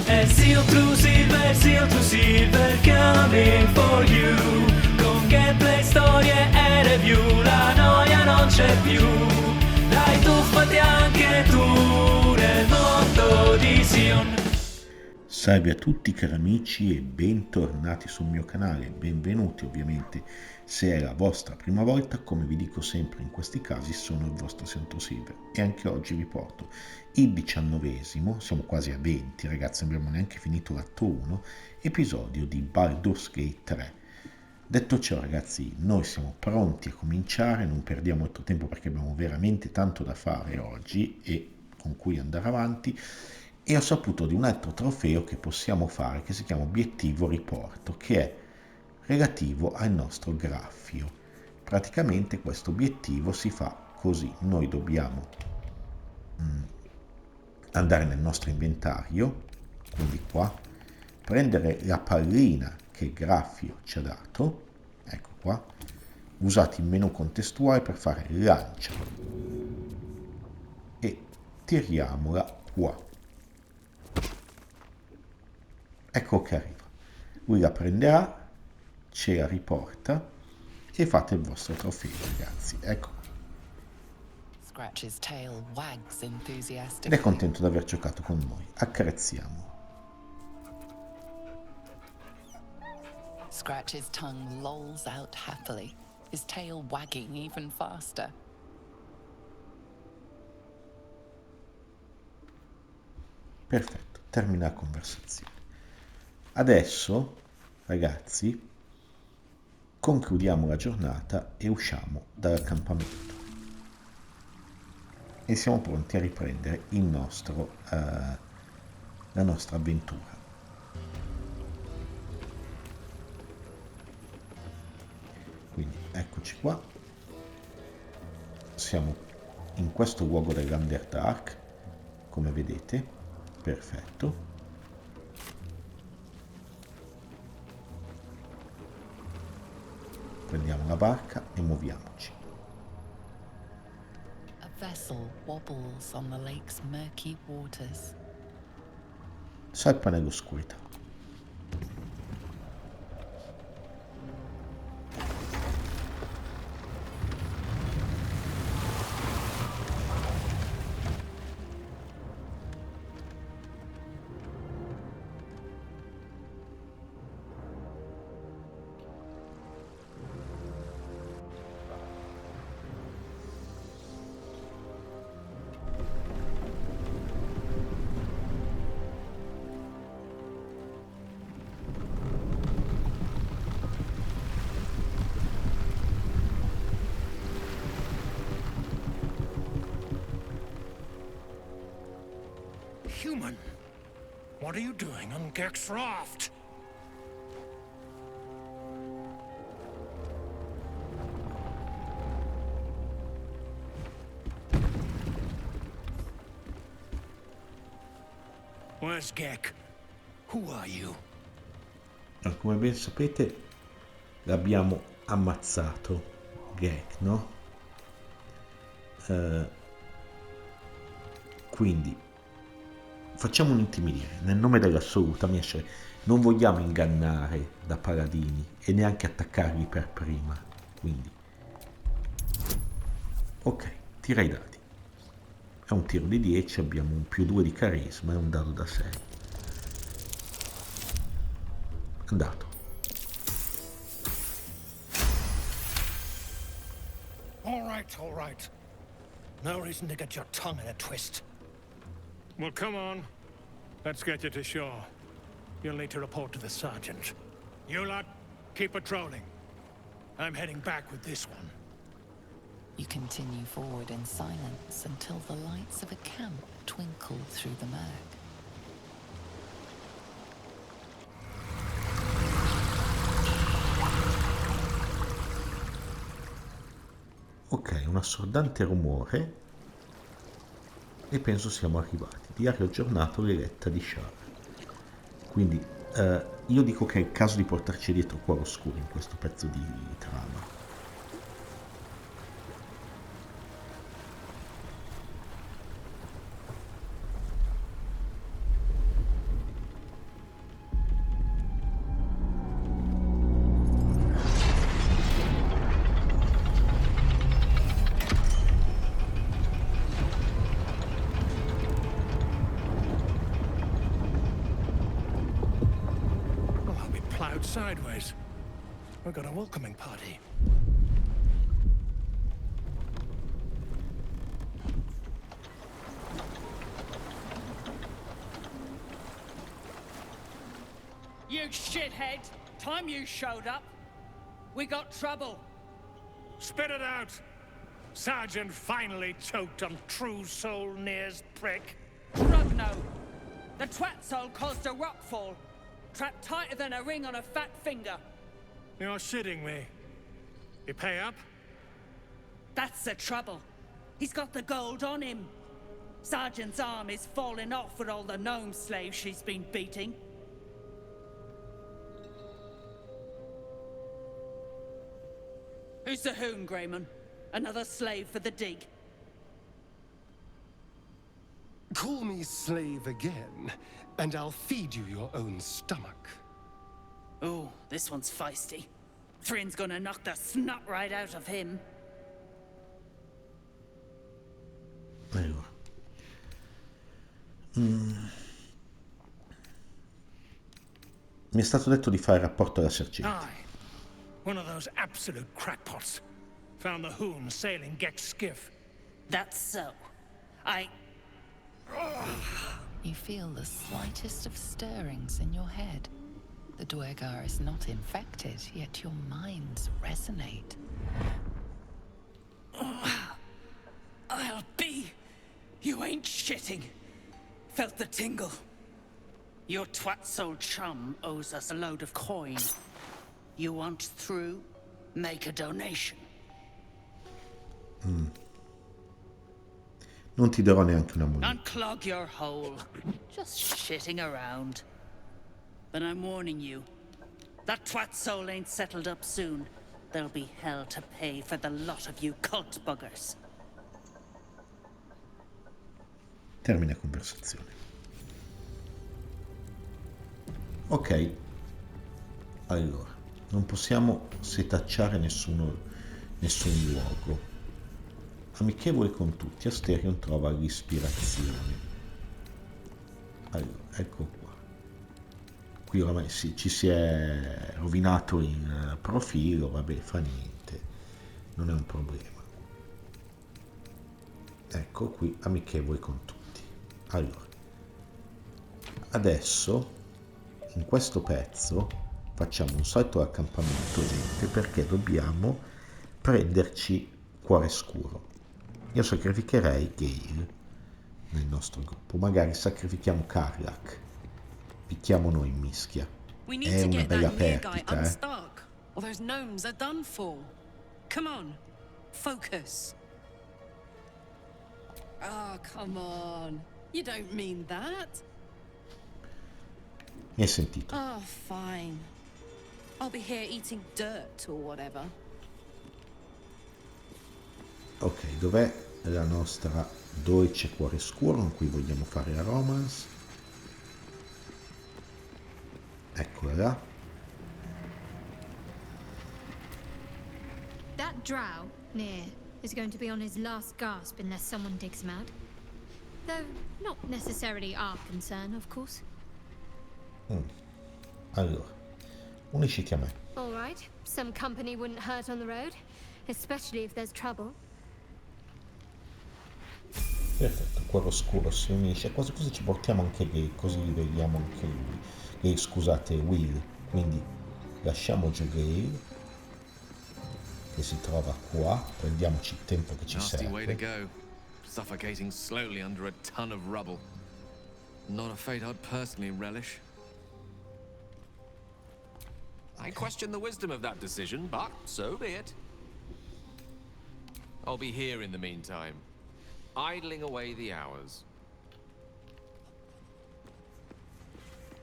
Seal to Silver, coming for you. Con gameplay, storie e review, la noia non c'è più. Dai, tuffati anche tu nel mondo di Sion. Salve a tutti cari amici e bentornati sul mio canale, benvenuti ovviamente se è la vostra prima volta. Come vi dico sempre in questi casi, sono il vostro Seal to Silver e anche oggi vi porto il 19esimo, siamo quasi a 20 ragazzi, non abbiamo neanche finito l'atto 1, episodio di Baldur's Gate 3. Detto ciò ragazzi, noi siamo pronti a cominciare, non perdiamo molto tempo perché abbiamo veramente tanto da fare oggi e con cui andare avanti. E ho saputo di un altro trofeo che possiamo fare che si chiama Obbiettivo riporto, che è relativo al nostro graffio. Praticamente questo obiettivo si fa così: noi dobbiamo andare nel nostro inventario, quindi qua, prendere la pallina che il graffio ci ha dato, ecco qua, usate il menu contestuale per fare lancia e tiriamola qua. Ecco che arriva, lui la prenderà, ce la riporta e fate il vostro trofeo ragazzi, ecco. Ed è contento di aver giocato con noi, accarezziamo. Scratch's tongue lolls out happily, his tail wagging even faster. Perfetto, termina la conversazione. Adesso, ragazzi, concludiamo la giornata e usciamo dall'accampamento. E siamo pronti a riprendere la nostra avventura. Quindi eccoci qua. Siamo in questo luogo dell'Underdark, come vedete. Perfetto. Prendiamo la barca e muoviamoci. A vessel wobbles on the lake's murky waters. Salpa nell'oscurità. Human, what are you doing on Gek's raft? Where's Gek? Who are you? Come ben sapete l'abbiamo ammazzato Gek, no? Quindi facciamo un intimidire nel nome dell'assoluta Miesce. Non vogliamo ingannare da paladini e neanche attaccarli per prima. Quindi ok, tira i dadi. È un tiro di 10, abbiamo un +2 di carisma e un dado da 6. Andato. All right. No reason to get your tongue in a twist. Well, come on. Let's get you to shore. You'll need to report to the sergeant. You lot, keep patrolling. I'm heading back with this one. You continue forward in silence until the lights of a camp twinkle through the murk. Ok, un assordante rumore e penso siamo arrivati. Diario aggiornato, l'eletta di Shar. Quindi io dico che è il caso di portarci dietro Cuore Oscuro in questo pezzo di trama. out sideways. We've got a welcoming party. You shithead! Time you showed up, we got trouble. Spit it out! Sergeant finally choked on true soul Nere's prick. Rugno! The twat soul caused a rockfall. Trapped tighter than a ring on a fat finger. You're shitting me. You pay up? That's the trouble. He's got the gold on him. Sergeant's arm is falling off with all the gnome slaves she's been beating. Who's the hoon, Greyman? Another slave for the dig? Call me slave again, and I'll feed you your own stomach. Ooh, this one's feisty. Thrin's gonna knock the snot right out of him. Allora. Mi è stato detto di fare il rapporto alla sergente. Aye. One of those absolute crackpots. Found the hoon sailing Geck's skiff. That's so. You feel the slightest of stirrings in your head. The Duergar is not infected, yet your minds resonate. I'll be. You ain't shitting. Felt the tingle. Your twat-soul chum owes us a load of coin. You want through? Make a donation. Non ti darò neanche una moneta. Unclog your hole. Just shitting around. But I'm warning you. That twat soul ain't settled up soon. There'll be hell to pay for the lot of you cult buggers. Termina conversazione. Ok. Allora, non possiamo setacciare nessun luogo. Amichevole con tutti, Asterion trova l'ispirazione. Allora, ecco qua. Qui ormai ci si è rovinato il profilo, vabbè, fa niente, non è un problema. Ecco qui, amichevole con tutti. Allora, adesso, in questo pezzo, facciamo un salto all'accampamento, gente, perché dobbiamo prenderci Cuore Scuro. Io sacrificherei Gale nel nostro gruppo, magari sacrifichiamo Karlach, picchiamo noi in mischia. È una bella perdita, or those gnomes are done for. Come on, focus. Oh, come on. You don't mean that. Mi hai sentito? Oh, fine. I'll be here eating dirt or whatever. Ok, dov'è la nostra dolce Cuore Scuro con cui vogliamo fare la romance? Eccola là. That Drow, Nere, is going to be on his last gasp unless someone digs him out. Though not necessarily our concern, of course. Allora, unisciti a me. All right, some company wouldn't hurt on the road, especially if there's trouble. Perfetto, Cuore Scuro si unisce, quasi così ci portiamo anche Gale, così livelliamo anche lui. Gale, scusate, Will. Quindi lasciamo giù Gale, che si trova qua, prendiamoci il tempo che ci Nasty way to serve. go. Suffocating slowly under a ton of rubble. Not a fate I'd personally relish. I question the wisdom of that decision, but so be it. I'll be here in the meantime, idling away the hours.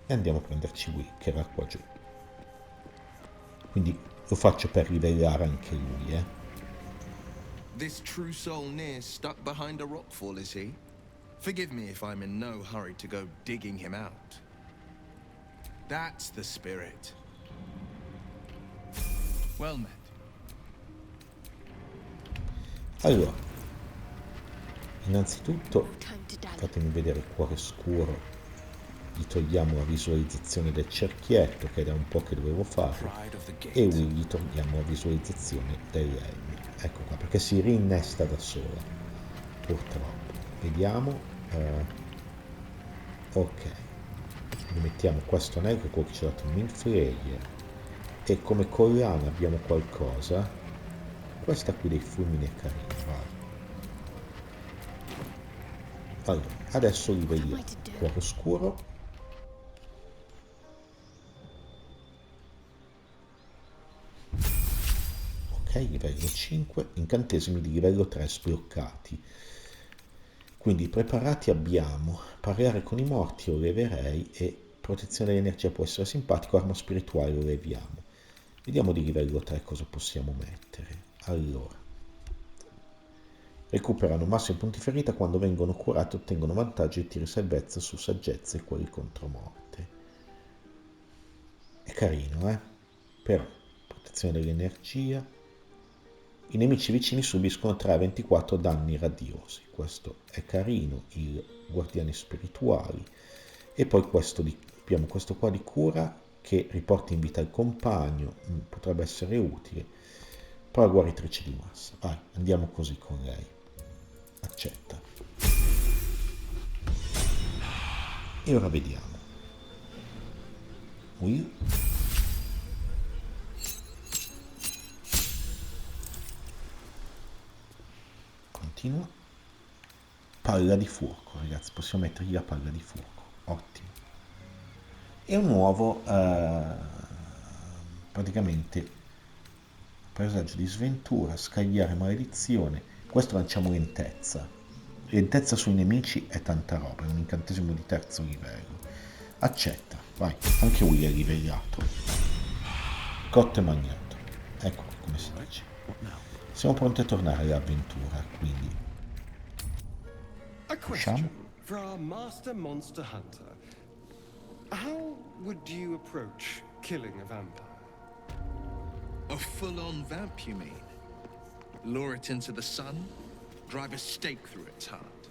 E andiamo a prenderci Will, che era qua giù. Quindi lo faccio per livellare anche lui, This true soul Nere stuck behind a rockfall, is he? Forgive me if I'm in no hurry to go digging him out. That's the spirit. Well met. Allora, innanzitutto fatemi vedere il Cuore Scuro gli togliamo la visualizzazione del cerchietto, che era un po' che dovevo fare, e Will gli togliamo la visualizzazione dell'elmo. Ecco qua, perché si rinnesta da sola, purtroppo. Vediamo. Ok, gli mettiamo questo anello, che è quello che ci ha dato il Minflayer, e come collana abbiamo qualcosa. Questa qui dei fulmini è carina, vai. Allora, adesso livelliamo. Cuore oscuro. Ok, livello 5. Incantesimi di livello 3 sbloccati. Quindi preparati abbiamo parlare con i morti, lo leverei, e protezione dell'energia può essere simpatico, arma spirituale lo leviamo. Vediamo di livello 3 cosa possiamo mettere. Allora, recuperano massimo punti ferita, quando vengono curati ottengono vantaggio e tiri salvezza su saggezza e quelli contro morte. È carino, però protezione dell'energia. I nemici vicini subiscono 3 a 24 danni radiosi. Questo è carino. I guardiani spirituali. E poi abbiamo questo qua di cura che riporta in vita il compagno. Potrebbe essere utile. Poi la guaritrice di massa. Vai, andiamo così con lei. Accetta. E ora vediamo. Will. Continua. Palla di fuoco, ragazzi, possiamo mettergli la palla di fuoco. Ottimo. E un nuovo praticamente paesaggio di sventura, scagliare maledizione. Questo lanciamo lentezza. Lentezza sui nemici è tanta roba, è un incantesimo di terzo livello. Accetta, vai, anche lui è livellato. Cotto e magnato. Ecco come si dice. Siamo pronti a tornare all'avventura, quindi A question for our master monster hunter. How would you approach killing a vampire? A full-on vamp, you mean? Lure it into the sun? Drive a stake through its heart?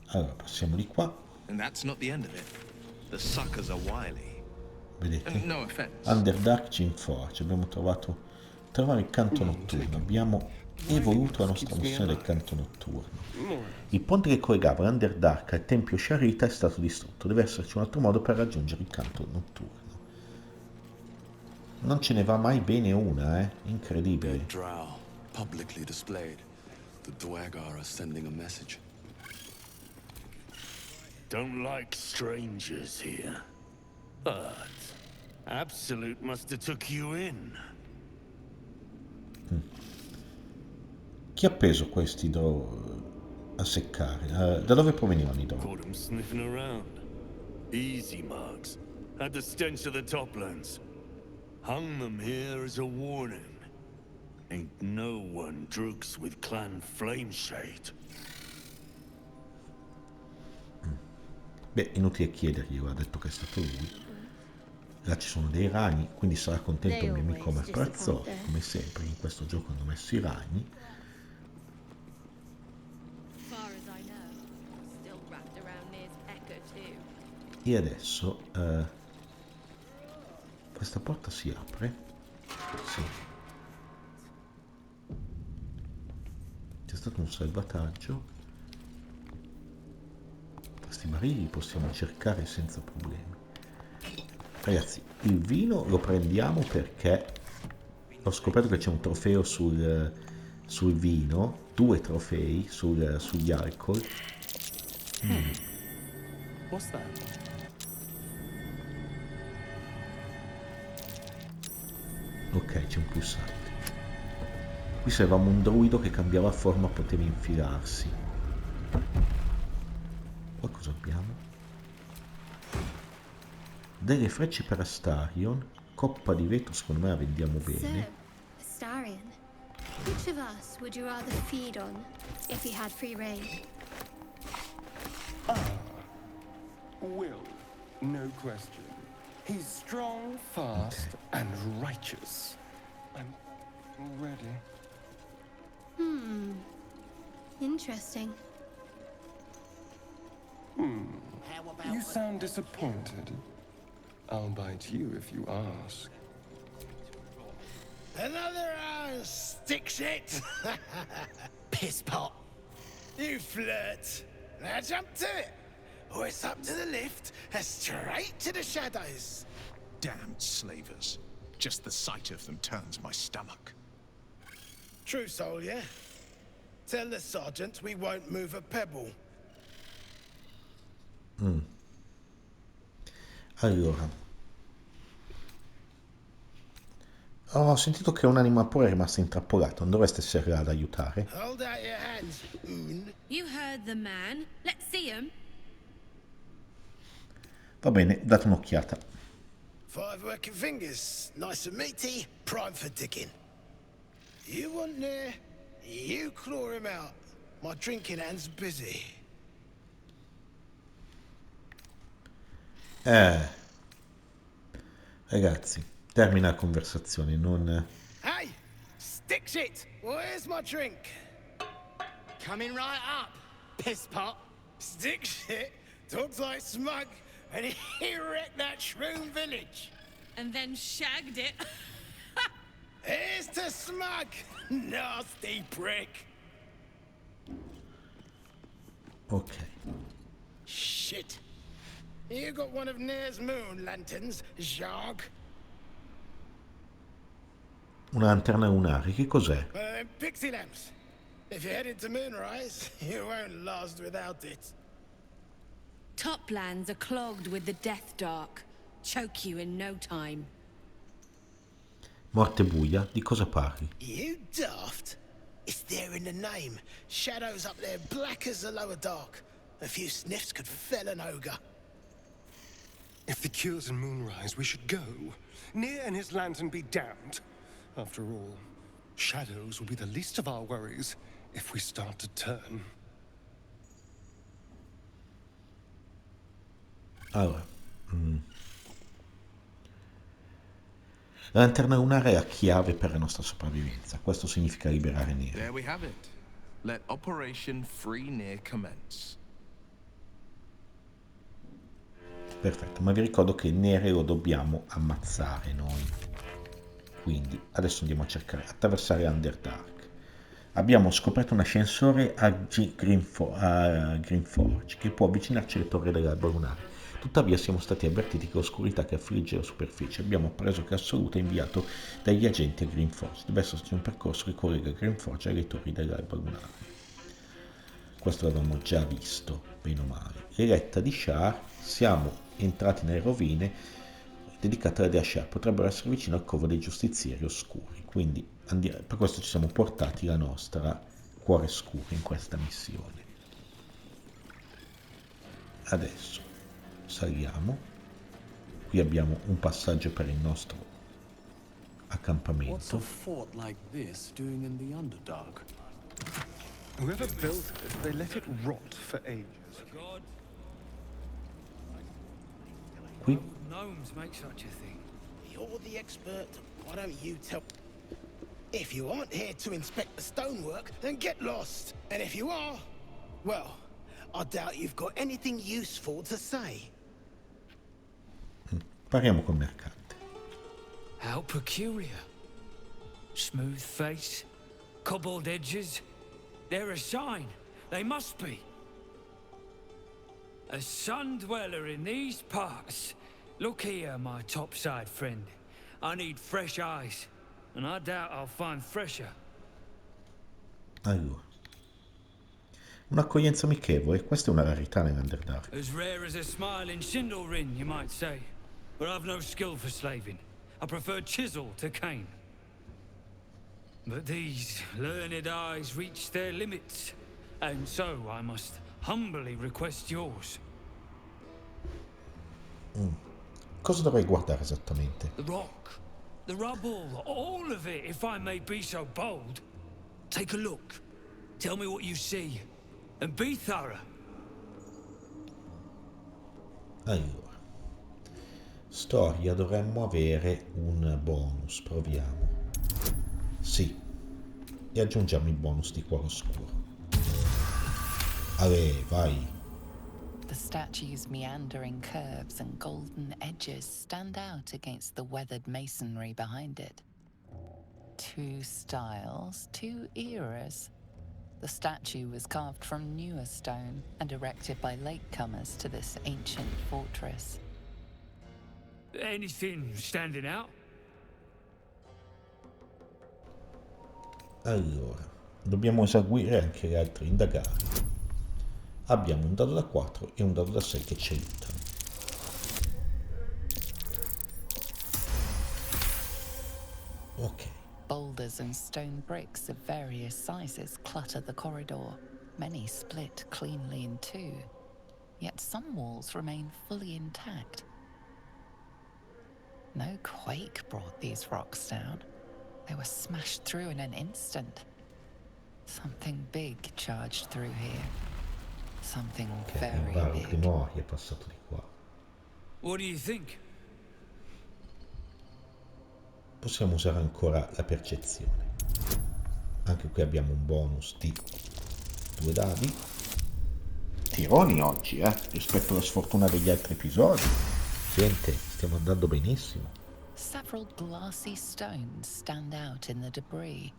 Allora, passiamo di qua. And that's not the end of it. The suckers are wily. Vedete? No offense. Underdark Gyrmforge. Abbiamo trovare il canto notturno. Abbiamo evoluto la nostra missione del canto notturno. Il ponte che collegava l'Underdark al tempio Sharita è stato distrutto. Deve esserci un altro modo per raggiungere il canto notturno. Non ce ne va mai bene una, incredibile. Drow publicly displayed. The Duergar are sending a message. Don't like strangers here. But Absolute must have took you in. Chi ha appeso questi Drow a seccare? Da dove provenivano i Drow? Caught him sniffing around. Easy marks. Had the stench of the Toplands. Hung them here as a warning. Ain't no one drugs with clan Flameshade. Beh, inutile chiederglielo, ha detto che è stato lui. Là ci sono dei ragni, quindi sarà contento il mio amico Marprazzoli, come sempre in questo gioco hanno messo i ragni. E adesso questa porta si apre. Sì. C'è stato un salvataggio. Questi barili li possiamo cercare senza problemi. Ragazzi, il vino lo prendiamo perché ho scoperto che c'è un trofeo sul vino, 2 trofei sugli alcol. What's that? Ok, c'è un pulsante. Qui se avevamo un druido che cambiava forma poteva infilarsi. Qua cosa abbiamo? Delle frecce per Astarion, coppa di vetro, secondo me la vendiamo bene. So, Astarion, which of us would you rather feed on if he had free reign? Will, no question. He's strong, fast, and righteous. I'm ready. Interesting. You sound disappointed. I'll bite you if you ask. Another stick shit? Piss pot. You flirt. Now jump to it. Or it's up to the lift and straight to the shadows. Damned slavers. Just the sight of them turns my stomach. True soul, yeah? Tell the sergeant we won't move a pebble. Allora, ho sentito che un'anima pure è rimasta intrappolata. Non dovreste essere là ad aiutare? Hold out your hands, Oon. You heard the man. Let's see him. Va bene, date un'occhiata. 5 working fingers, nice and meaty, prime for digging. You want Nere? You claw him out. My drinking hand's busy. Ragazzi, termina la conversazione, non... Hey, stick shit! Where's my drink? Coming right up, piss pot. Stick shit talks like smug, and he wrecked that shroom village. And then shagged it. Here's to smug, nasty prick. Ok. Shit. You got one of Nere's moon lanterns, Jarg? Una lanterna lunare, che cos'è? Pixie lamps. If you're headed to Moonrise, you won't last without it. Toplands are clogged with the death dark. Choke you in no time. Morte buia? Di cosa parli? You daft? It's there in the name. Shadows up there black as the lower dark. A few sniffs could fell an ogre. If the cure's in Moonrise, we should go. Nere and his lantern be damned. After all, shadows will be the least of our worries if we start to turn. Allora, la lanterna lunare è la chiave per la nostra sopravvivenza. Questo significa liberare Nere. There we have it. Let Operation Free Nere commence. Perfetto, ma vi ricordo che Nere lo dobbiamo ammazzare noi. Quindi adesso andiamo a cercare, attraversare Underdark. Abbiamo scoperto un ascensore a Gyrmforge che può avvicinarci alle torri dell'alba lunare. Tuttavia siamo stati avvertiti che l'oscurità che affligge la superficie. Abbiamo appreso che Assoluto è inviato dagli agenti a Gyrmforge. Deve esserci un percorso che collega Gyrmforge alle torri dell'alba lunare. Questo l'avevamo già visto, bene o male. Eletta di Shar, siamo entrati nelle rovine dedicate alla dea Shar. Potrebbero essere vicino al covo dei giustizieri oscuri. Quindi per questo ci siamo portati la nostra cuore scuro in questa missione. Adesso saliamo. Qui abbiamo un passaggio per il nostro accampamento. What's a fort like this doing in the Underdark? Whoever built it, they let it rot for ages. Qui Gnomes make such a thing. You're the expert. Why don't you tell? If you aren't here to inspect the stonework, then get lost. And if you are, well, I doubt you've got anything useful to say. parliamo col mercante. How peculiar. Smooth face, cobbled edges. They're a sign. They must be. A sun dweller in these parts. Look here, my topside friend. I need fresh eyes, and I doubt I'll find fresher. Allora, un'accoglienza amichevole, questa è una rarità nell'Underdark. As rare as a smile in Sindelrin, you might say. But I've no skill for slaving. I prefer chisel to cane. But these learned eyes reach their limits, and so I must humbly request yours. Cosa dovrei guardare esattamente? The rock, the rubble, all of it, if I may be so bold. Take a look. Tell me what you see, and be thorough. Allora, storia, dovremmo avere un bonus, proviamo. Sì, e aggiungiamo il bonus di cuore oscuro. Ale, vai. The statue's meandering curves and golden edges stand out against the weathered masonry behind it. Two styles, two eras. The statue was carved from newer stone and erected by latecomers to this ancient fortress. Anything standing out? Allora, dobbiamo eseguire anche le altre indagari. Abbiamo un dado da 4 e un dado da 6 che ci aiutano. Ok. Boulders and stone bricks of various sizes clutter the corridor. Many split cleanly in two, yet some walls remain fully intact. No quake brought these rocks down. They were smashed through in an instant. Something big charged through here. Something very big. Baldur è passato di qua. What do you think? Possiamo usare ancora la percezione. Anche qui abbiamo un bonus di 2 dadi. Tironi oggi, rispetto alla sfortuna degli altri episodi. Gente, stiamo andando benissimo. Several glassy stones stand out in the debris.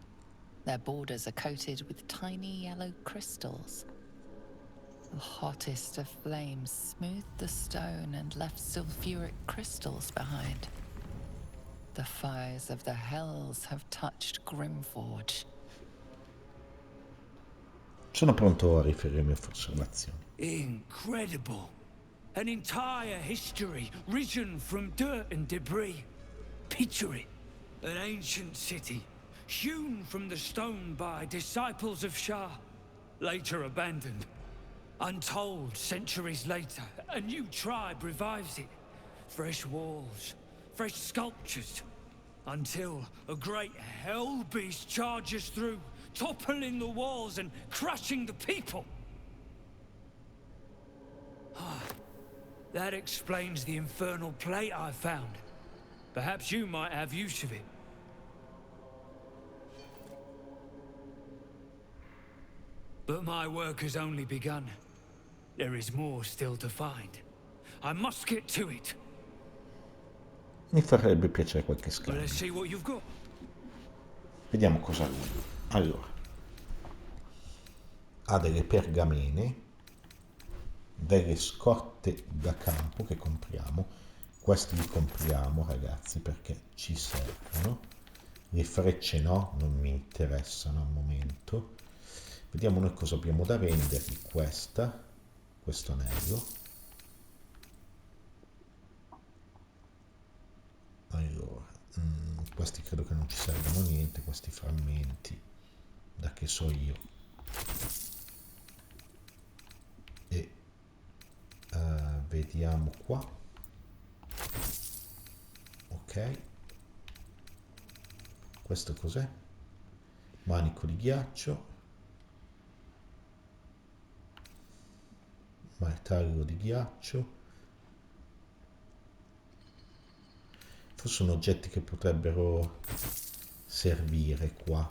Their borders are coated with tiny yellow crystals. The hottest of flames smoothed the stone and left sulfuric crystals behind. The fires of the hells have touched Gyrmforge. Sono pronto a riferirmi a osservazioni. Incredible. An entire history risen from dirt and debris. Picture it. An ancient city, hewn from the stone by disciples of Shah, later abandoned. Untold centuries later, a new tribe revives it. Fresh walls, fresh sculptures, until a great hell beast charges through, toppling the walls and crushing the people. That explains the infernal plate I found. Perhaps you might have use of it. But my work has only begun. There is more still to find. I must get to it. Mi farebbe piacere qualche Well, let's scambio. see what you've got. Vediamo cosa ha lui. Allora, ha delle pergamene, delle scorte da campo che compriamo. Questi li compriamo, ragazzi, perché ci servono. Le frecce no, non mi interessano al momento. Vediamo noi cosa abbiamo da vendergli. Questo anello. Allora, questi credo che non ci servano a niente, questi frammenti, da che so io. E vediamo qua. Ok. Questo cos'è? Manico di ghiaccio. Martello di ghiaccio. Forse sono oggetti che potrebbero servire qua.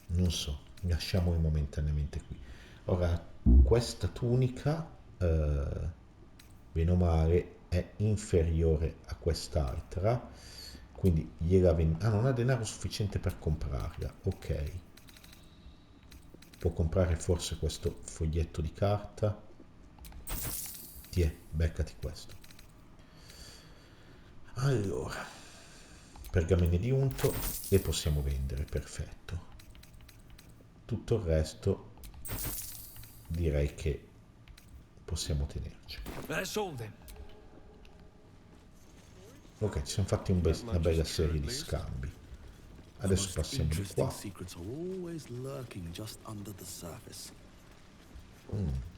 Non so, lasciamoli momentaneamente qui. Ora, questa tunica, bene o male, è inferiore a quest'altra, quindi gliela non ha denaro sufficiente per comprarla. Ok. Può comprare forse questo foglietto di carta. Tiè, beccati questo. Allora, pergamene di unto e possiamo vendere, perfetto. Tutto il resto direi che possiamo tenerci. Ok, ci siamo fatti una bella serie di scambi. Adesso passiamo di qua.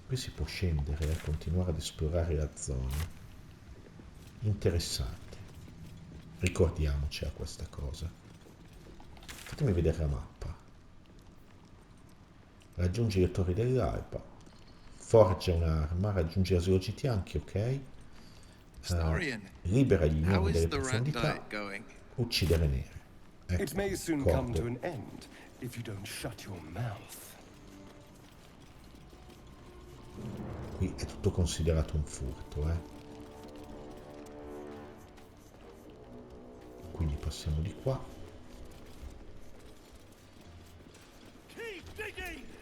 Qui si può scendere e continuare ad esplorare la zona. Interessante. Ricordiamoci a questa cosa. Fatemi vedere la mappa. Raggiungi le torri dell'alba. Forgia un'arma. Raggiungi l'asilo GT anche, ok. Libera gli ignoti delle profondità. Uccidere Nere. Ecco, It may soon come to an end if you don't shut your mouth. Qui è tutto considerato un furto, Quindi passiamo di qua.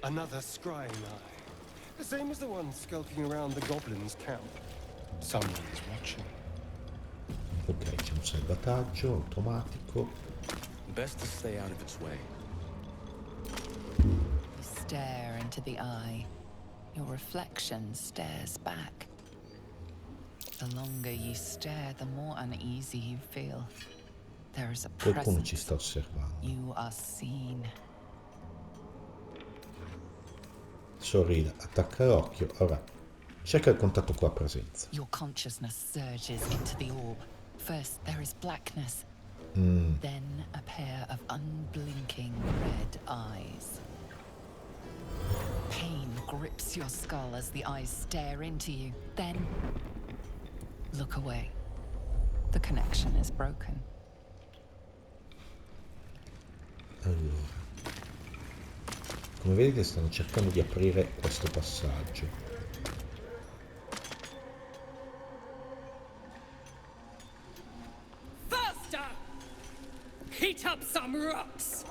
Another scrying eye. The same as the one skulking around the goblins' camp. Someone is watching. Ok, c'è un salvataggio automatico. Best to stay out of its way. You stare into the eye. Your reflection stares back. The longer you stare, the more uneasy you feel. There is a Qualcuno ci presence. sta osservando. You are seen. Sorrida, attacca l'occhio. Ora, cerca il contatto con la presenza. Your consciousness surges into the orb. First there is blackness. Then a pair of unblinking red eyes. Pain grips your skull as the eyes stare into you. Then look away. The connection is broken. Allora, come vedete stanno cercando di aprire questo passaggio. Faster! Heat up some rocks!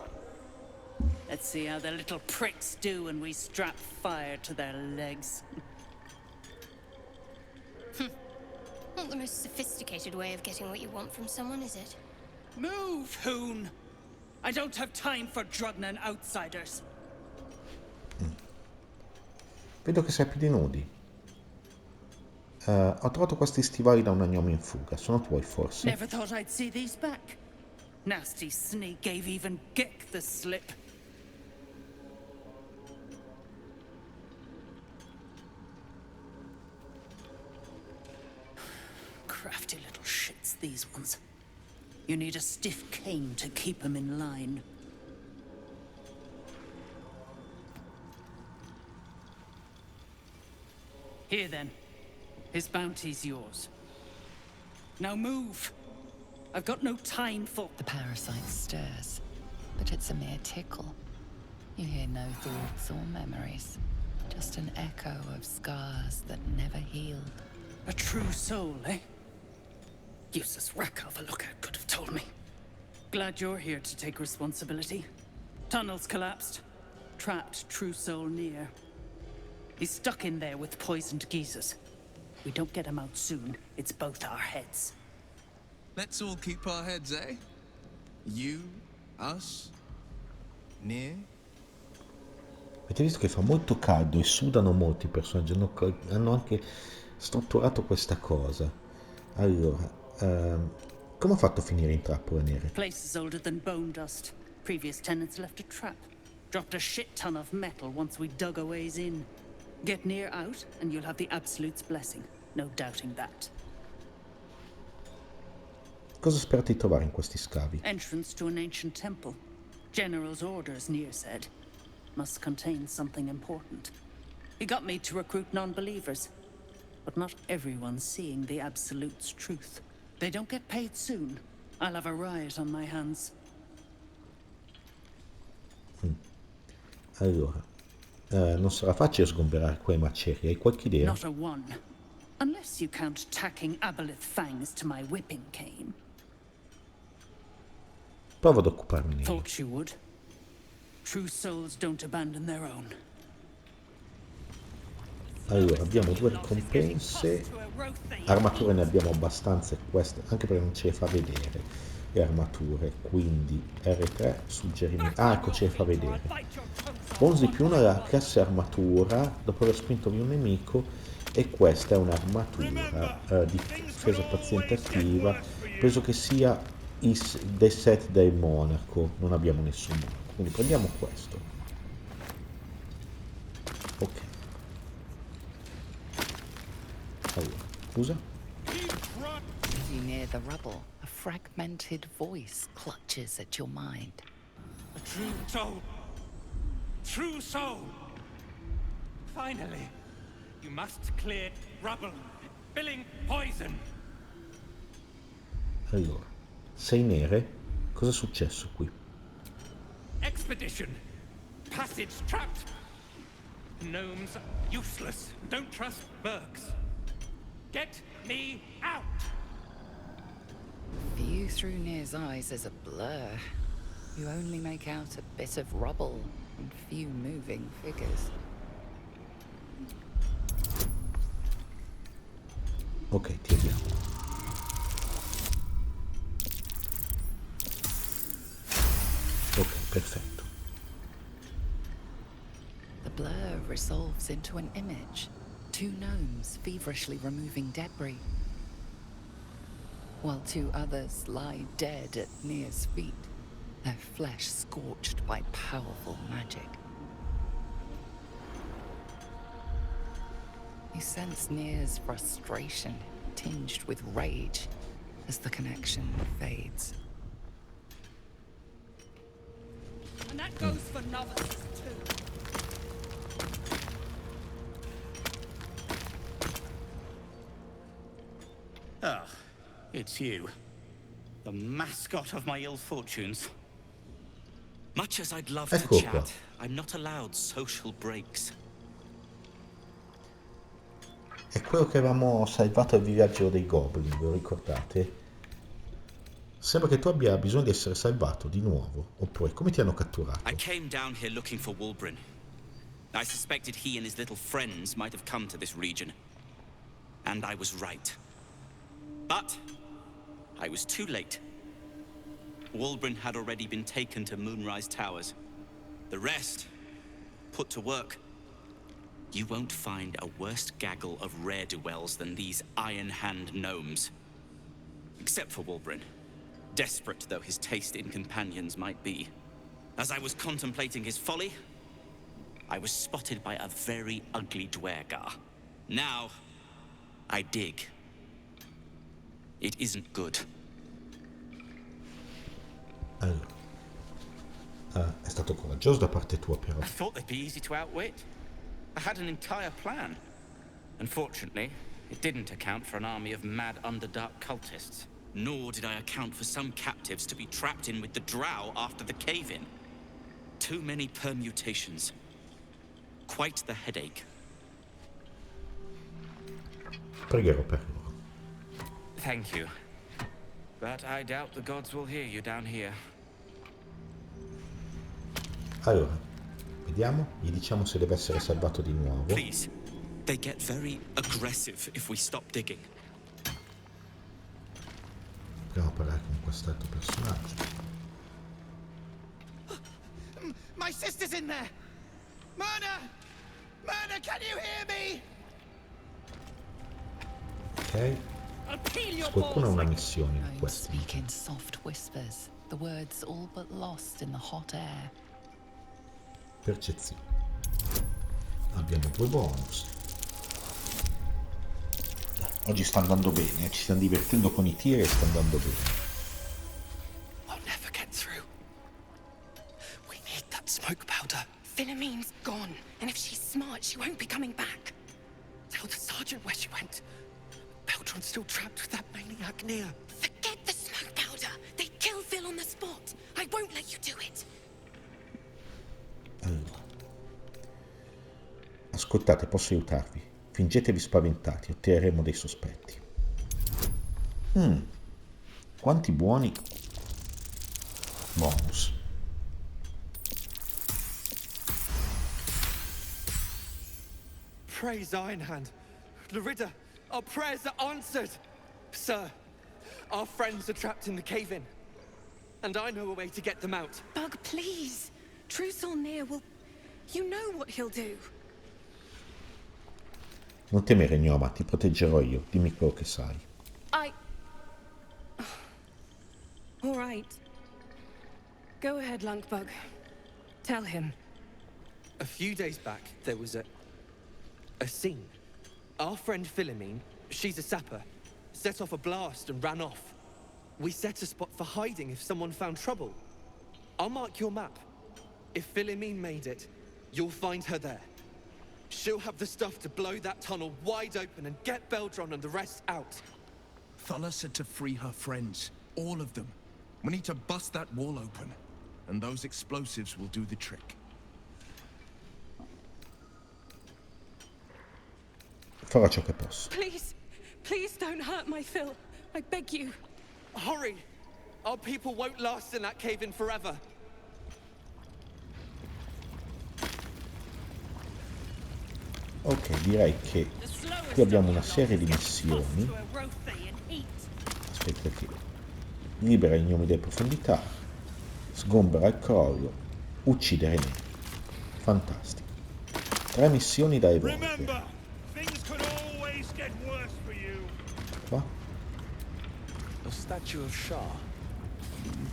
Let's see how the little pricks do when we strap fire to their legs. Not the most sophisticated way of getting what you want from someone, is it? Move, Hoon! I don't have time for Drugnan outsiders. Vedo che sei più di nudi. Ho trovato questi stivali da un agnome in fuga. Sono tuoi, forse? Never thought I'd see these back. Nasty sneak gave even Gick the slip. Crafty little shits, these ones. You need a stiff cane to keep them in line. Here then. His bounty's yours. Now move! I've got no time for... The parasite stirs, but it's a mere tickle. You hear no thoughts or memories, just an echo of scars that never healed. A true soul, eh? Useless wreck of a lookout could have told me. Glad you're here to take responsibility. Tunnels collapsed. Trapped true soul near. He's stuck in there with poisoned geezers. We don't get him out soon, it's both our heads. Let's all keep our heads, eh? You, us, Nere. Avete visto che fa molto caldo e sudano molti personaggi, hanno anche strutturato questa cosa. Allora, come ha fatto a finire in trappola, Nere? Place is older than bone dust. Previous tenants left a trap. Dropped a shit ton of metal once we dug a ways in. Get Nere out and you'll have the Absolute's blessing. No doubting that. Cosa sperate di trovare in questi scavi? Entrance to an ancient temple. General's orders, Nere said. Must contain something important. He got me to recruit non-believers. But not everyone's seeing the Absolute's truth. They don't get paid soon. I'll have a riot on my hands. Allora, non sarà facile sgomberare quei macerie, hai qualche idea? Not a one. Unless you count tacking aboleth fangs to my whipping cane. Prova ad occuparmi. Thought you would. True souls don't abandon their own. Allora, abbiamo 2 ricompense, armature ne abbiamo abbastanza, queste, anche perché non ce le fa vedere le armature, quindi R3, suggerimenti, ecco ce le fa vedere. Bonus di più 1 alla classe armatura, dopo aver spinto via un nemico, e questa è un'armatura di difesa paziente attiva, preso che sia dei set del monaco, non abbiamo nessun monaco, quindi prendiamo questo. Ok. Allora, scusa? As you near the rubble, a fragmented voice clutches at your mind. A true soul. True soul. Finally, you must clear rubble, spilling poison. Allora, sei Nere? Cosa è successo qui? Expedition. Passage trapped. Gnomes, useless. Don't trust Burks. Get me out! View through Nere's eyes is a blur. You only make out a bit of rubble and few moving figures. Ok, tiriamo. Ok, perfetto. The blur resolves into an image. Two gnomes feverishly removing debris, while two others lie dead at Nere's feet, their flesh scorched by powerful magic. You sense Nere's frustration, tinged with rage, as the connection fades. And that goes for novices too. Ah, it's you. The mascot of my ill fortunes. Much as I'd love to Ecco qua. chat, I'm not allowed social breaks. È quello che avevamo salvato al villaggio dei goblin, ve lo ricordate? Sembra che tu abbia bisogno di essere salvato di nuovo, oppure come ti hanno catturato? I came down here looking for Wulbren. I suspected he and his little friends might have come to this region. And I was right. But I was too late. Wulbren had already been taken to Moonrise Towers. The rest, put to work. You won't find a worse gaggle of ne'er-do-wells than these Iron Hand gnomes. Except for Wulbren, desperate though his taste in companions might be. As I was contemplating his folly, I was spotted by a very ugly Duergar. Now, I dig. It isn't good. Allora, è stato coraggioso da parte tua, però. I thought they'd be easy to outwit. I had an entire plan. Unfortunately, it didn't account for an army of mad Underdark cultists. Nor did I account for some captives to be trapped in with the Drow after the cave-in. Too many permutations. Quite the headache. Pregherò per loro. Thank you. But I doubt the gods will hear you down here. Allora, vediamo, gli diciamo se deve essere salvato di nuovo. Please. They get very aggressive if we stop digging. Proviamo a parlare con quest'altro personaggio. My sister's in there! Myrna! Myrna, can you hear me? Ok. Qualcuno ha una missione in questi. Speak in soft whispers, the words all but lost in the hot air. Percezione. Abbiamo 2 bonus. Oggi sta andando bene, ci stiamo divertendo con i tiri e sta andando bene. I'll never get through. We need that smoke powder. Philomene's gone, and if she's smart, she won't be coming back. Tell the sergeant where she went. Baltur's still trapped with that maniac Nere. Forget the smoke powder. They kill Phil on the spot. I won't let you do it. Allora. Ascoltate, posso aiutarvi. Fingetevi spaventati, otterremo dei sospetti. Quanti buoni bonus. Praise Ironhand. Larida, our prayers are answered. Sir, our friends are trapped in the cave-in. And I know a way to get them out. Bug, please. True Soul Nere will... You know what he'll do. Non temere, Gnoma, ti proteggerò io. Dimmi quello che sai. All right. Go ahead, Lunkbug. Tell him. A few days back, there was a scene. Our friend Philomene, she's a sapper, set off a blast and ran off. We set a spot for hiding if someone found trouble. I'll mark your map. If Philomene made it, you'll find her there. She'll have the stuff to blow that tunnel wide open and get Beldron and the rest out. Thulla said to free her friends. All of them. We need to bust that wall open. And those explosives will do the trick. farò ciò che posso. Please don't hurt my Phil. I beg you. Hurry! Our people won't last in that cave in forever. Ok, direi che qui abbiamo una serie di missioni. Aspetta che libera i gnomi delle profondità, sgombera il crollo, uccidere Nere. Fantastico. 3 missioni da evolvere. Qua? A statue of Shah,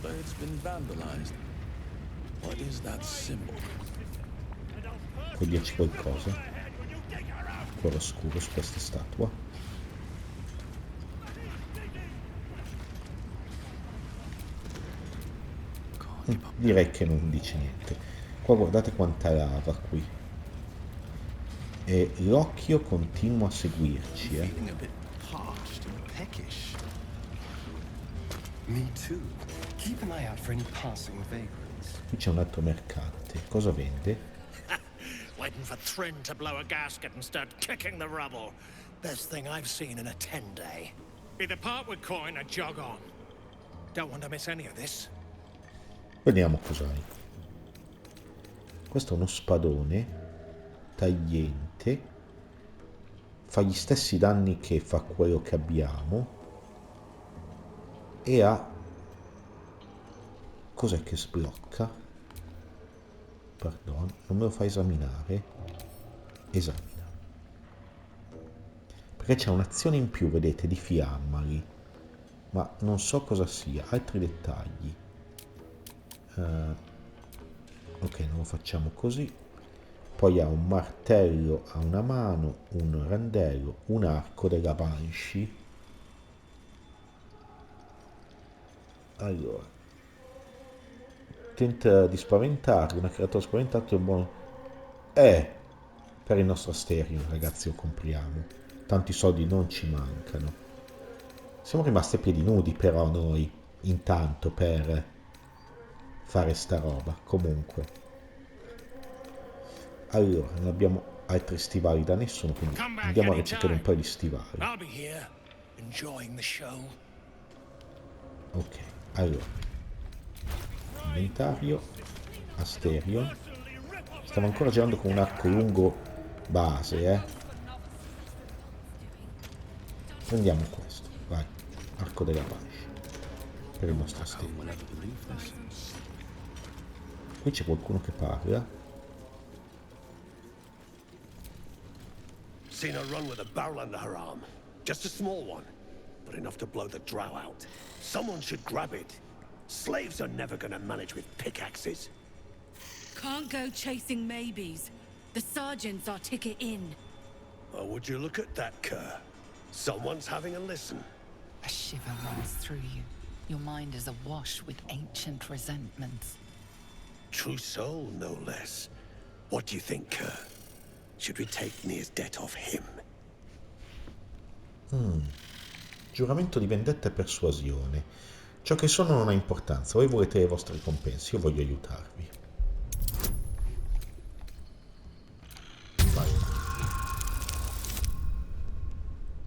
but it's been vandalized. What is that symbol? Puoi dirci qualcosa? Cuore oscuro su questa statua. Direi che non dice niente. Qua guardate quanta lava qui. E l'occhio continua a seguirci, Me too. Keep an eye out for any passing vagrants. Qui c'è un altro mercante. Cosa vende? Waiting for Thryn to blow a gasket and start kicking the rubble. Best thing I've seen in a 10-day. Either part with coin or jog on. Don't want to miss any of this. Vediamo cos'hai. Questo è uno spadone tagliente. Fa gli stessi danni che fa quello che abbiamo. E ha... Cos'è che sblocca? Perdono, non me lo fa esaminare. Esamina. Perché c'è un'azione in più, vedete, di fiamma lì. Ma non so cosa sia. Altri dettagli. Ok, non lo facciamo così. Poi ha un martello a una mano, un randello, un arco della Banshee. Allora. Tenta di spaventarlo, una creatura spaventata è un buon... per il nostro Asterion, ragazzi, lo compriamo. Tanti soldi non ci mancano. Siamo rimasti a piedi nudi però noi, intanto, per fare sta roba. Comunque. Allora, non abbiamo altri stivali da nessuno, quindi andiamo a recepire un paio di stivali. Ok, allora. Inventario, Asterion. Stiamo ancora girando con un arco lungo base, Prendiamo questo, vai, arco della Banshee, per il nostro Asterion. Qui c'è qualcuno che parla. Seen her run with a barrel under her arm. Just a small one, but enough to blow the Drow out. Someone should grab it. Slaves are never gonna manage with pickaxes. Can't go chasing maybes. The sergeant's our ticket in. Oh, would you look at that, Kerr? Someone's having a listen. A shiver runs through you. Your mind is awash with ancient resentments. True soul, no less. What do you think, Kerr? Should we take Nere's debt off him? Giuramento di vendetta e persuasione. Ciò che sono non ha importanza, voi volete le vostre ricompense, io voglio aiutarvi. Vai.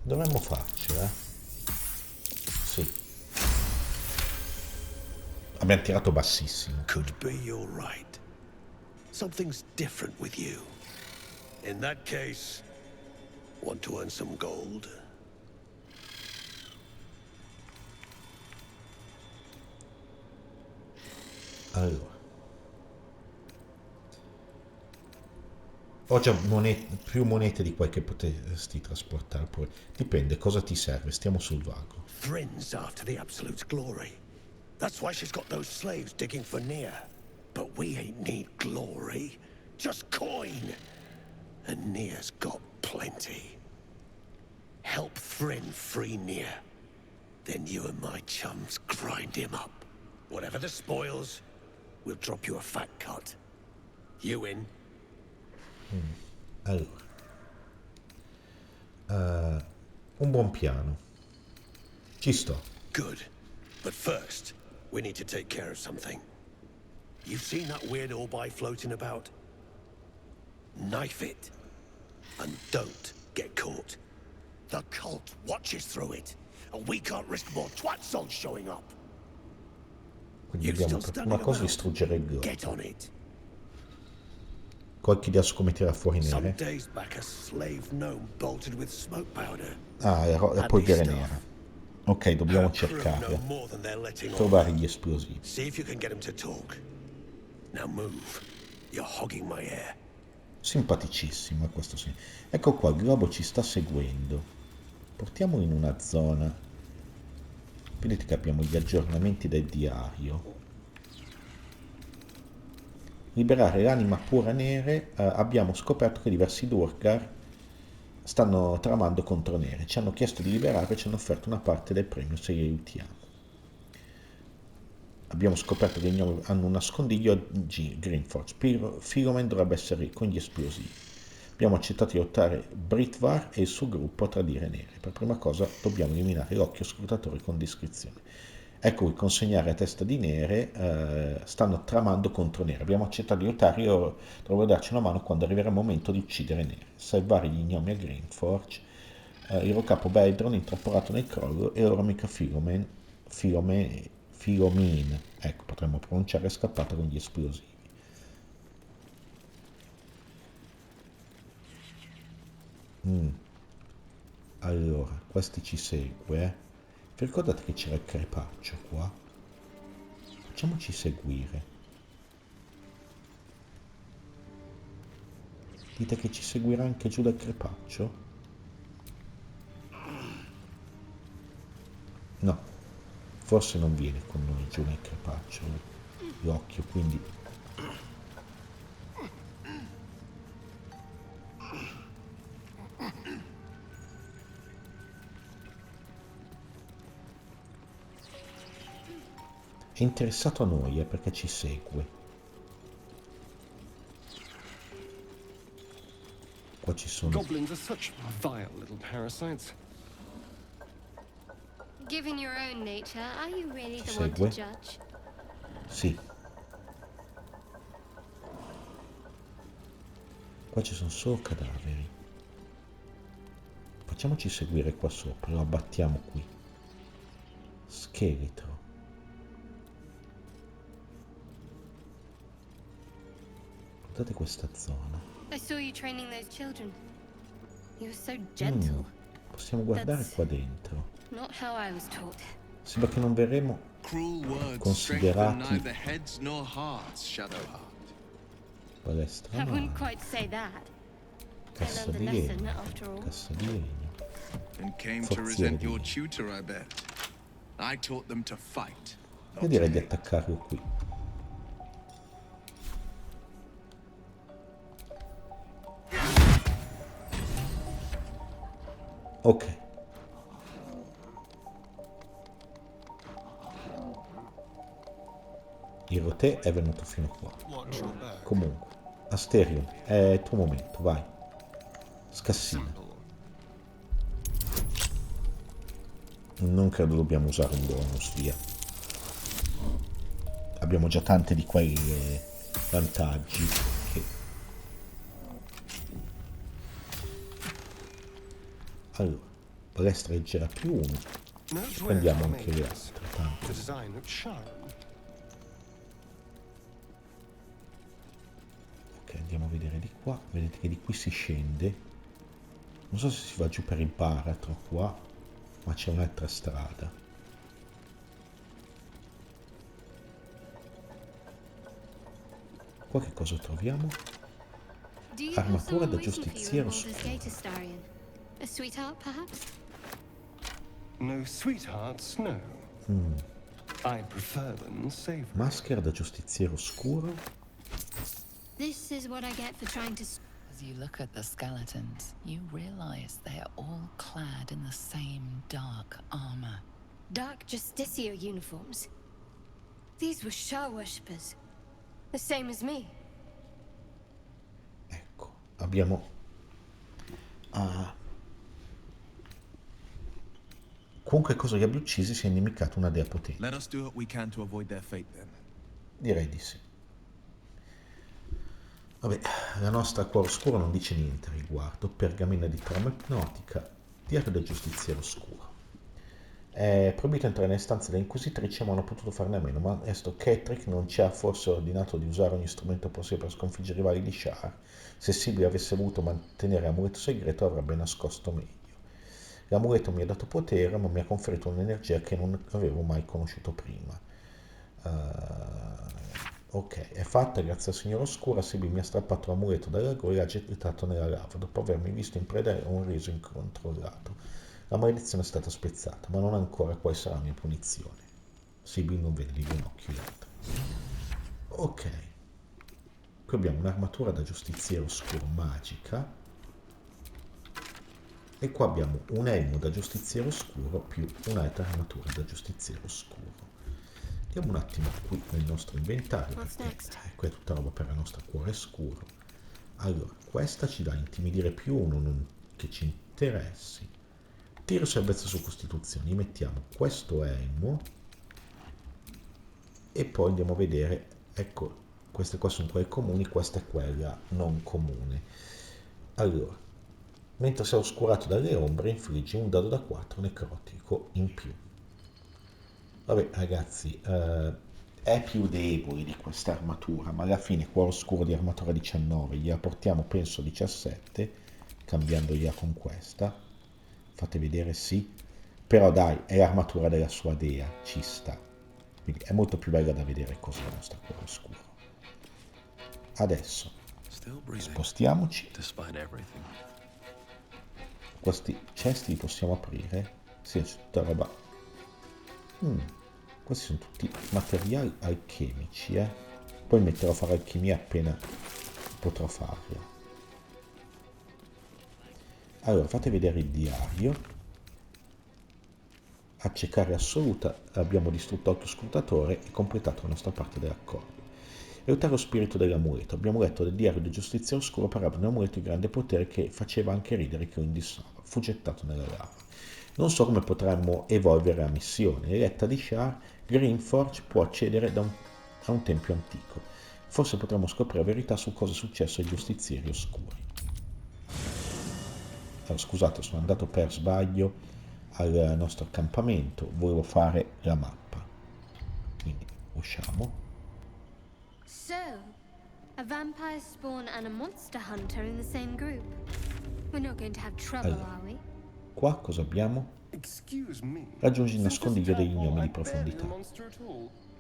Dovremmo farcela. Sì. Abbiamo tirato bassissimo. Could be you're right. Something's different with you. In that case, want to earn some gold? Allora. Ho già più monete di quel che potresti trasportare. Pure. Dipende, cosa ti serve? Stiamo sul vago. Thryn's after the Absolute's glory. That's why she's got those slaves digging for Nere. But we ain't need glory. Just coin. And Nere's got plenty. Help Thryn free Nere. Then you and my chums grind him up. Whatever the spoils, we'll drop you a fat cut. You in? Allora. Un buon piano. Ci sto. Good. But first, we need to take care of something. You've seen that weird orb floating about? Knife it. And don't get caught. The cult watches through it, and we can't risk more twat souls showing up. Quindi dobbiamo per prima cosa distruggere il Get gruppo. on it. Qualche idea su come tirare fuori Some Nere? days back, a slave gnome bolted with smoke powder. Ah, la polvere nera. Ok, dobbiamo cercare. Trovare gli esplosivi. See if you can get him to talk. Now move. You're hogging my air. Simpaticissimo, questo sì. Ecco qua, il globo ci sta seguendo. Portiamolo in una zona. Vedete che abbiamo gli aggiornamenti del diario. Liberare l'anima pura Nere. Abbiamo scoperto che diversi Duergar stanno tramando contro Nere. Ci hanno chiesto di liberare e ci hanno offerto una parte del premio se li aiutiamo. Abbiamo scoperto che gli gnomi hanno un nascondiglio a Gyrmforge. Finalmente dovrebbe essere con gli esplosivi. Abbiamo accettato di lottare Britvar e il suo gruppo a tradire Nere. Per prima cosa dobbiamo eliminare l'occhio scrutatore con discrezione. Ecco qui, consegnare a testa di Nere. Stanno tramando contro Nere. Abbiamo accettato di lottare, io dovrò darci una mano quando arriverà il momento di uccidere Nere. Salvare gli gnomi a Gyrmforge. Il loro capo Baldur intrappolato nel crollo e la loro amica Filomene, ecco, potremmo pronunciare, è scappata con gli esplosivi. Allora, questi ci segue. Vi ricordate che c'era il crepaccio qua? Facciamoci seguire. Dite che ci seguirà anche giù dal crepaccio? No, forse non viene con noi giù nel crepaccio l'occhio, quindi è interessato a noi, perché ci segue. Qua ci sono. Goblins are such vile little parasites. Given your own nature, are you really the one to Segue? judge? Sì. Qua ci sono solo cadaveri. Facciamoci seguire qua sopra, lo abbattiamo qui. Scheletro. Guardate questa zona. I saw you training those children. You were so gentle. Possiamo guardare qua dentro. Not how I was taught. Sembra che non verremo considerati palestra. I wouldn't quite say that. Cassa di legno. Cassa di legno. And came to resent your tutor, I bet. I taught them to fight. Io direi di attaccarlo qui. Ok. Il roté è venuto fino qua. Comunque, Asterion, è il tuo momento, vai. Scassina. Non credo dobbiamo usare un bonus, via. Abbiamo già tante di quei vantaggi che... Allora, palestra leggera più 1. Prendiamo anche le altre, tanto. Ok, andiamo a vedere di qua. Vedete che di qui si scende. Non so se si va giù per il baratro qua, ma c'è un'altra strada. Qua che cosa troviamo? Armatura da giustiziero scuro. A sweetheart, perhaps? No sweethearts, no. I prefer them savory. Maschera da giustiziero scuro. This is what I get for trying to... As you look at the skeletons, you realize they are all clad in the same dark armor. Dark Justicia uniforms. These were Shah worshippers. The same as me. Ecco, abbiamo... Qualunque cosa li abbia uccisi si è inimicato una dea potente. Let us do what we can to avoid their fate then. Direi di sì. Vabbè, la nostra cuore oscuro non dice niente a riguardo. Pergamena di trama ipnotica. Diario del giustiziero oscuro. È proibito entrare nelle stanze delle inquisitrici, ma hanno potuto farne a meno. Maestro Kettrick non ci ha forse ordinato di usare ogni strumento possibile per sconfiggere i rivali di Shar. Se Sibyl avesse voluto mantenere l'amuleto segreto, avrebbe nascosto meglio. L'amuleto mi ha dato potere, ma mi ha conferito un'energia che non avevo mai conosciuto prima. Ok, è fatta, grazie al Signore Oscura. Sibyl mi ha strappato l'amuleto dalla gola e l'ha gettato nella lava, dopo avermi visto in preda a un riso incontrollato. La maledizione è stata spezzata, ma non ancora quale sarà la mia punizione. Sibyl non vede di buon occhio l'altro. Ok, qui abbiamo un'armatura da giustiziero oscuro magica, e qua abbiamo un elmo da giustiziero oscuro più un'altra armatura da giustiziero oscuro. Andiamo un attimo qui nel nostro inventario, perché qui è tutta roba per il nostro cuore scuro. Allora, questa ci dà intimidire più uno, non che ci interessi. Tiro salvezza su costituzione, gli mettiamo questo elmo e poi andiamo a vedere, ecco, queste qua sono quelle comuni, questa è quella non comune. Allora, mentre sei oscurato dalle ombre, infliggi un dado da 4 necrotico in più. Vabbè ragazzi, è più debole di questa armatura, ma alla fine cuore oscuro di armatura 19, gliela portiamo penso 17, cambiandogliela con questa. Fate vedere, sì, però dai, è l'armatura della sua dea, ci sta, quindi è molto più bella da vedere così la nostra cuore oscuro. Adesso spostiamoci, questi cesti li possiamo aprire, sì, c'è tutta roba, questi sono tutti materiali alchemici, poi metterò a fare alchimia appena potrò farla. Allora, fate vedere il diario. A cercare assoluta abbiamo distrutto 8 scrutatore e completato la nostra parte dell'accordo. Aiutare lo spirito dell'amuleto. Abbiamo letto del diario di giustizia oscuro, parlava di un amuleto di grande potere che faceva anche ridere chi lo indossava. Fu gettato nella lava. Non so come potremmo evolvere la missione. Eletta di Shar, Gyrmforge può accedere a un tempio antico. Forse potremmo scoprire la verità su cosa è successo ai giustizieri oscuri. Allora, scusate, sono andato per sbaglio al nostro accampamento, volevo fare la mappa, quindi usciamo. So, a vampire spawn and a monster hunter in the same group. We're not going to have trouble, allora, are we? Qua cosa abbiamo? Raggiungi il nascondiglio degli gnomi di profondità.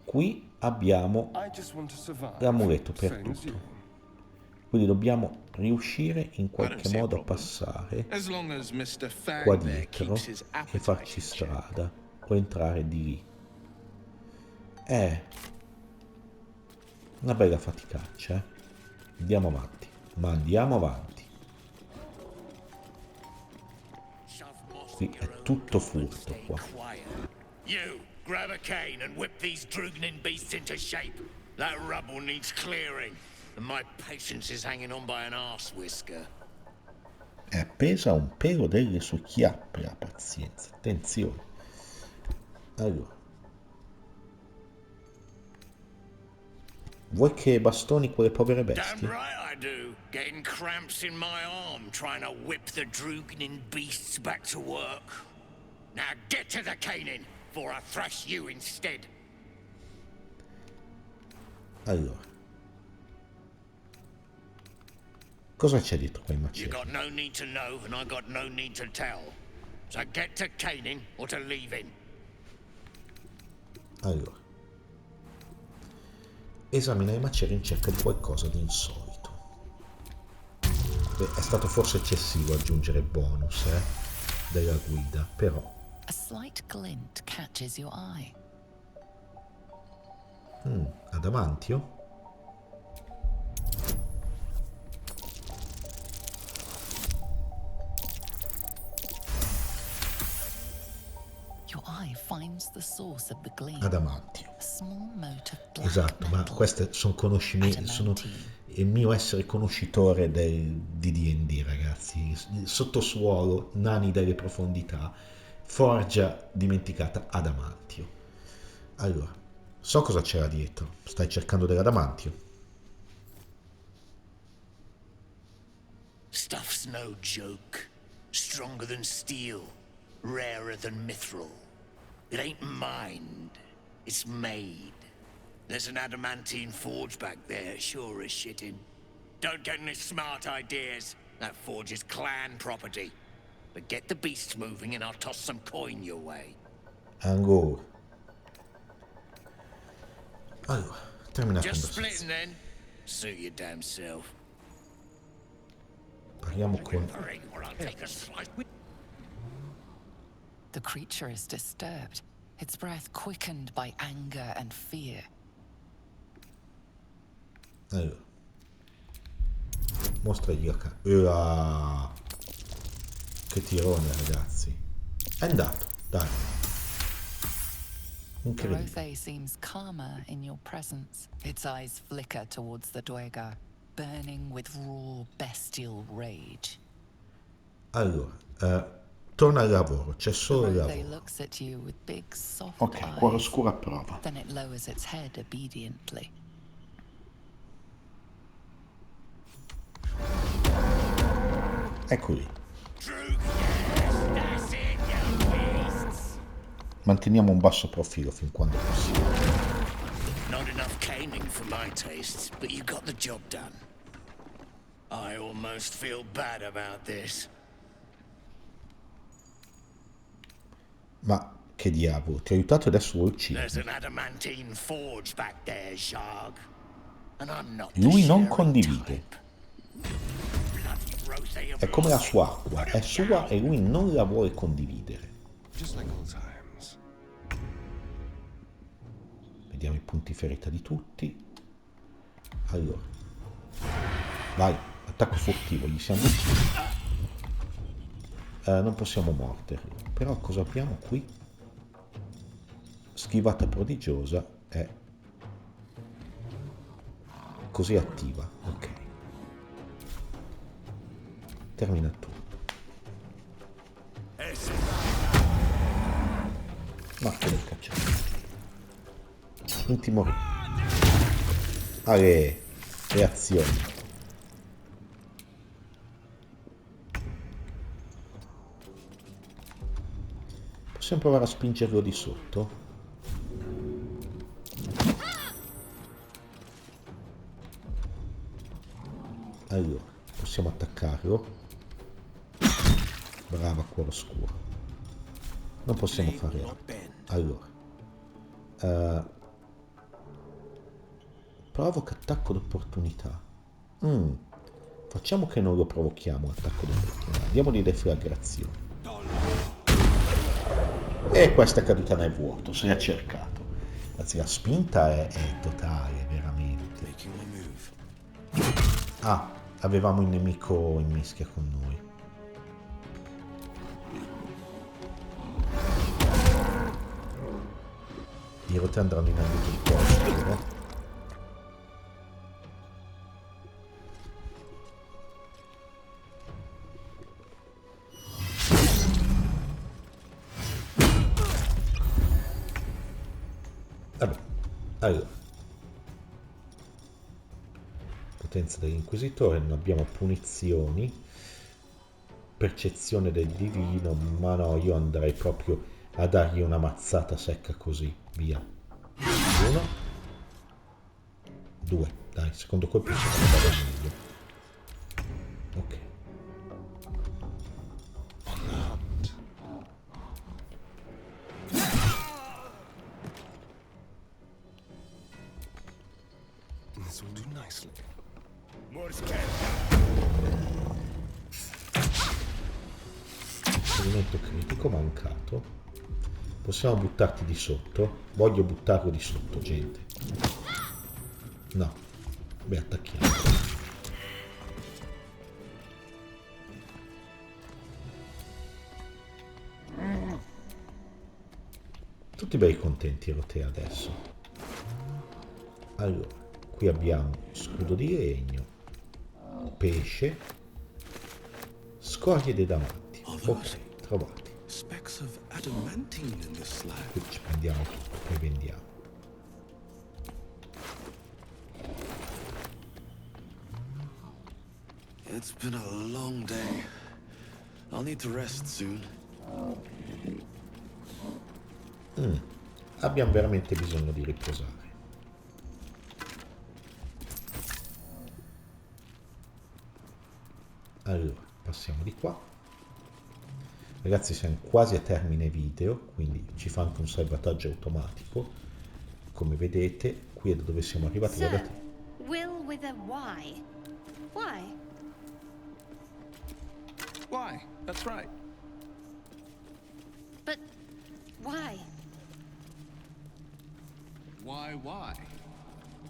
Qui abbiamo l'amuleto perduto. Quindi dobbiamo riuscire in qualche modo a passare qua dietro e farci strada o entrare di lì. È una bella faticaccia, Andiamo avanti, ma andiamo avanti. Qui è tutto furto qua. You, grab a cane and whip these drugnin beasts into shape. That rubble needs clearing. And my patience is hanging on by an arse whisker. È appesa a un pelo delle sue chiappe la pazienza. Attenzione. Allora. Vuoi che bastoni quelle povere bestie? Damn right I do. Getting cramps in my arm trying to whip the drugnin beasts back to work. Now get to the caning, for I thrash you instead. Allora. Cosa c'è dietro quei macelli? You got no need to know, and I got no need to tell. So get to caning or to leaving. Allora. Esamina i macelli in cerca di qualcosa di insolito. Beh, è stato forse eccessivo aggiungere bonus, della guida, però. A slight glint catches your eye. Adamantio? Adamantio. Esatto, ma queste sono conoscimenti, sono il mio essere conoscitore di D&D, ragazzi. Sottosuolo, nani delle profondità, forgia dimenticata, adamantio. Allora, so cosa c'era dietro. Stai cercando dell'adamantio? Stuff's no joke. Stronger than steel, rarer than mithril. It ain't mined, it's made. There's an adamantine forge back there, sure as shitting. Don't get any smart ideas. That forge is clan property. But get the beasts moving and I'll toss some coin your way. Ancora. Allora, terminata la Just splitting conversazione. then. Suit your damn self. Parliamo con... The creature is disturbed, its breath quickened by anger and fear. Allora. Mostragli la cara. Che tirone, ragazzi. È andato, dai. Incredibile. Dorothy seems calmer in your presence. Its eyes flicker towards the Duergar, burning with raw, bestial rage. Allora, torna al lavoro, c'è solo il Dorothy lavoro. looks at you with big, soft Ok, cuore eyes. oscuro a prova. Then it lowers its head obediently. Ecco lì. Manteniamo un basso profilo fin quando possibile. Not enough caning for my tastes, but you got the job done. I almost feel bad about this. Ma che diavolo, ti ho aiutato adesso vuoi There's uccidermi? an adamantine forge back there, Zharg. And I'm not the Lui non sharing condivide. Bloody rosé of È come la sua acqua, è sua e lui non la vuole condividere. Just like old times. Vediamo i punti ferita di tutti. Allora. Vai, attacco furtivo, gli siamo vicini. Non possiamo morderlo. Però cosa abbiamo qui? Schivata prodigiosa è così attiva. Ok. Termina il turno. Macchia del cacciatore. Intimo. Reazioni. Possiamo provare a spingerlo di sotto? Allora, possiamo attaccarlo. Brava, cuore oscuro. Non possiamo fare altro. Allora. Provoca attacco d'opportunità. Facciamo che non lo provochiamo attacco d'opportunità. Diamogli deflagrazione. E questa è caduta nel vuoto, se l'ha cercato. Anzi, la spinta è totale, veramente. Ah, avevamo il nemico in mischia con noi. I rotte andranno in aiuto di posto. Vabbè, allora. Potenza dell'inquisitore, non abbiamo punizioni. Percezione del divino, ma no, io andrei proprio a dargli una mazzata secca così, via. 1, 2, dai, secondo colpo si può andare meglio. Ok. This will do nicely. Movimento critico mancato. Possiamo buttarti di sotto? Voglio buttarlo di sotto, gente. No. Beh, attacchiamo. Tutti bei contenti Rotea adesso. Allora, qui abbiamo scudo di legno, pesce, scoglie dei davanti. Ok, trovati. Specks of adamantine in this slab. Qui ci prendiamo tutto, poi vendiamo. It's been a long day. I'll need to rest soon. Abbiamo veramente bisogno di riposare. Allora, passiamo di qua. Ragazzi, siamo quasi a termine video, quindi ci fa anche un salvataggio automatico. Come vedete, qui è da dove siamo arrivati. Sir, Guardate. Will with a Y. Why? Why? That's right. But why? Why?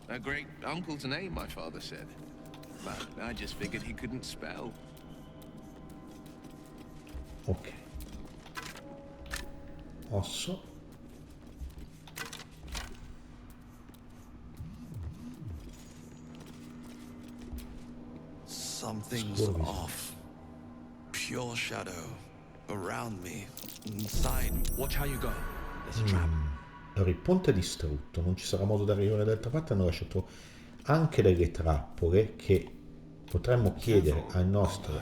A great uncle's name, my father said. But I just figured he couldn't spell. Ok. Osso. Something's off. Pure shadow. Around me. Inside. Watch how you go. There's a trap. Allora, il ponte è distrutto, non ci sarà modo di arrivare dall'altra parte. Hanno lasciato anche delle trappole che potremmo chiedere al nostro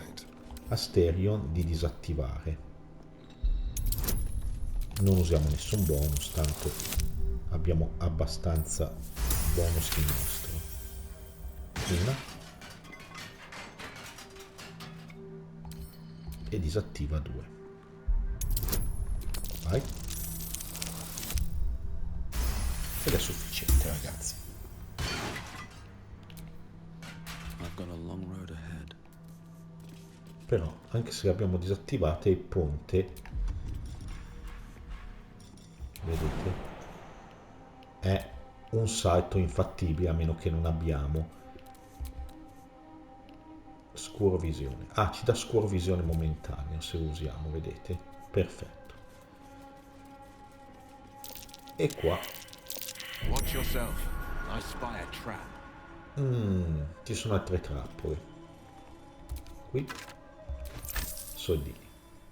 Asterion di disattivare. Non usiamo nessun bonus, tanto abbiamo abbastanza bonus di nostro. Una. E disattiva 2. Vai. Ed è sufficiente, ragazzi. I've got a long road ahead. Però, anche se l'abbiamo disattivata, il ponte, vedete, è un salto infattibile, a meno che non abbiamo scuro visione. Ah, ci dà scuro visione momentaneo se lo usiamo, vedete? Perfetto. E qua Watch yourself. I spy a trap. ci sono altre trappole. Qui soldini.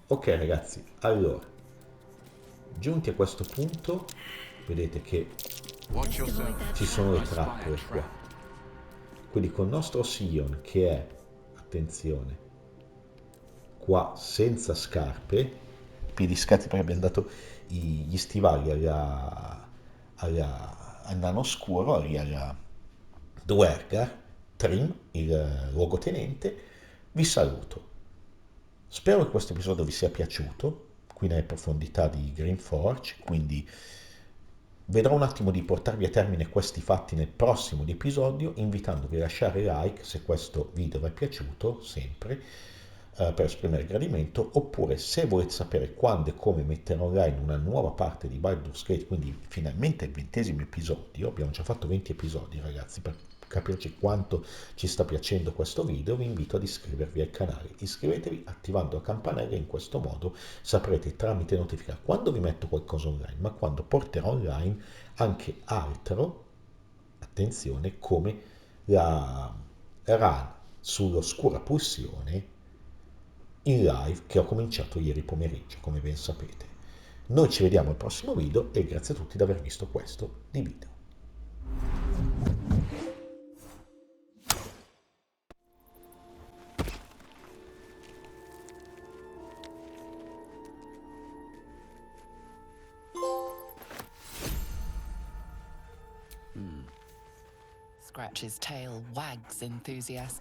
Ok, ragazzi, allora, giunti a questo punto, vedete che ci sono le trappole qua. Quindi col nostro Sion, che è, attenzione, qua senza scarpe, piedi scalzi perché abbiamo dato gli stivali al nano scuro, alla Duergar, Trim, il luogotenente. Vi saluto. Spero che questo episodio vi sia piaciuto, qui nelle profondità di Gyrmforge, quindi vedrò un attimo di portarvi a termine questi fatti nel prossimo episodio, invitandovi a lasciare like se questo video vi è piaciuto, sempre, per esprimere gradimento, oppure se volete sapere quando e come mettere online una nuova parte di Baldur's Gate, quindi finalmente il 20° episodio, abbiamo già fatto 20 episodi, ragazzi, per capirci quanto ci sta piacendo questo video, vi invito ad iscrivervi al canale. Iscrivetevi attivando la campanella, in questo modo saprete tramite notifica quando vi metto qualcosa online, ma quando porterò online anche altro, attenzione, come la run sull'oscura pulsione in live che ho cominciato ieri pomeriggio, come ben sapete. Noi ci vediamo al prossimo video e grazie a tutti di aver visto questo di video. Scratch's tail wags enthusiastically.